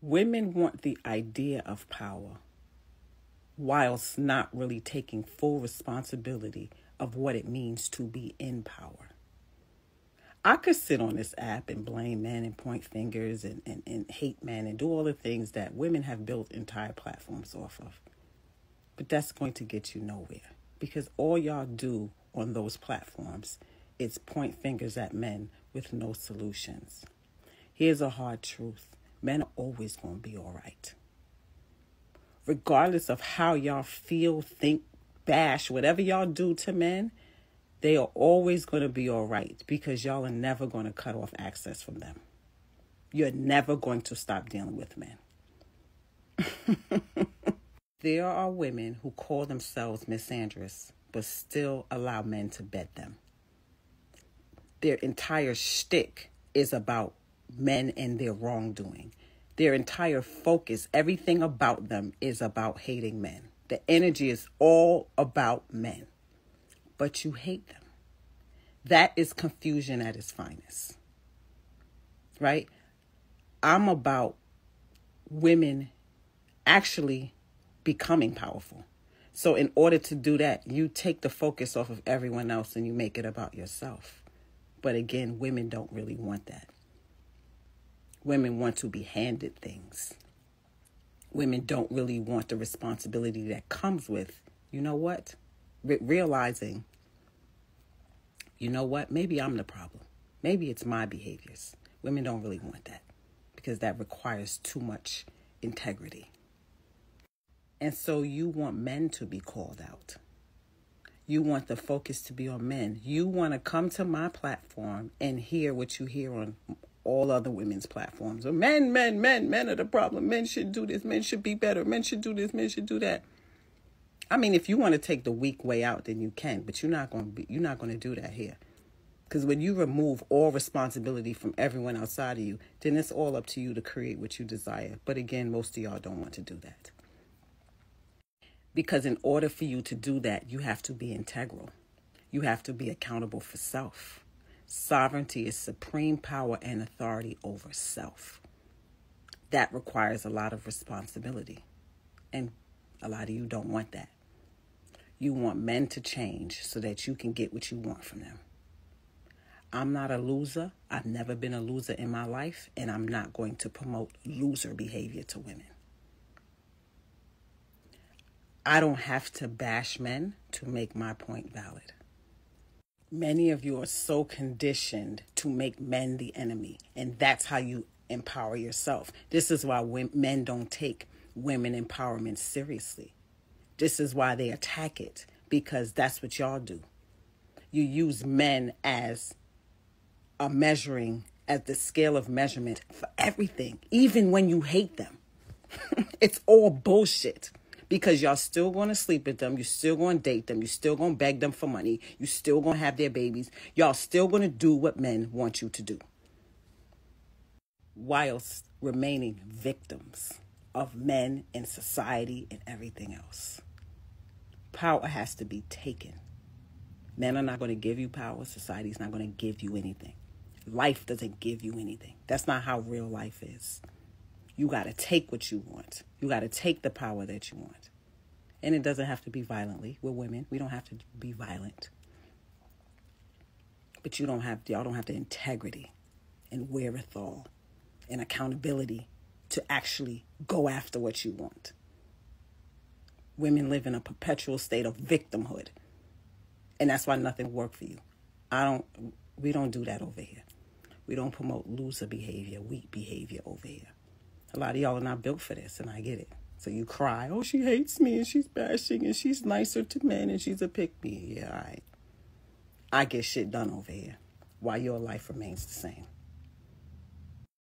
Women want the idea of power whilst not really taking full responsibility of what it means to be in power. I could sit on this app and blame men and point fingers and hate men and do all the things that women have built entire platforms off of. But that's going to get you nowhere, because all y'all do on those platforms is point fingers at men with no solutions. Here's a hard truth. Men are always going to be all right. Regardless of how y'all feel, think, bash, whatever y'all do to men, they are always going to be all right, because y'all are never going to cut off access from them. You're never going to stop dealing with men. There are women who call themselves misandrous, but still allow men to bed them. Their entire shtick is about men and their wrongdoing. Their entire focus, everything about them is about hating men. The energy is all about men, but you hate them. That is confusion at its finest, right? I'm about women actually becoming powerful. So in order to do that, you take the focus off of everyone else and you make it about yourself. But again, women don't really want that. Women want to be handed things. Women don't really want the responsibility that comes with, you know what? Realizing, you know what? Maybe I'm the problem. Maybe it's my behaviors. Women don't really want that, because that requires too much integrity. And so you want men to be called out. You want the focus to be on men. You want to come to my platform and hear what you hear on all other women's platforms. Men are the problem. Men should do this. Men should be better. Men should do this. Men should do that. I mean, if you want to take the weak way out, then you can, but you're not going to do that here. Because when you remove all responsibility from everyone outside of you, then it's all up to you to create what you desire. But again, most of y'all don't want to do that. Because in order for you to do that, you have to be integral. You have to be accountable for self. Sovereignty is supreme power and authority over self. That requires a lot of responsibility. And a lot of you don't want that. You want men to change so that you can get what you want from them. I'm not a loser. I've never been a loser in my life, and I'm not going to promote loser behavior to women. I don't have to bash men to make my point valid. Many of you are so conditioned to make men the enemy, and that's how you empower yourself. This is why men don't take women empowerment seriously. This is why they attack it, because that's what y'all do. You use men as the scale of measurement for everything, even when you hate them. It's all bullshit. Because y'all still going to sleep with them. You still going to date them. You still going to beg them for money. You still going to have their babies. Y'all still going to do what men want you to do, whilst remaining victims of men and society and everything else. Power has to be taken. Men are not going to give you power. Society is not going to give you anything. Life doesn't give you anything. That's not how real life is. You got to take what you want. You got to take the power that you want. And it doesn't have to be violently. We're women. We don't have to be violent. But y'all don't have the integrity and wherewithal and accountability to actually go after what you want. Women live in a perpetual state of victimhood. And that's why nothing worked for you. We don't do that over here. We don't promote loser behavior, weak behavior over here. A lot of y'all are not built for this, and I get it. So you cry, oh, she hates me, and she's bashing, and she's nicer to men, and she's a pick-me. Yeah, all right. I get shit done over here while your life remains the same.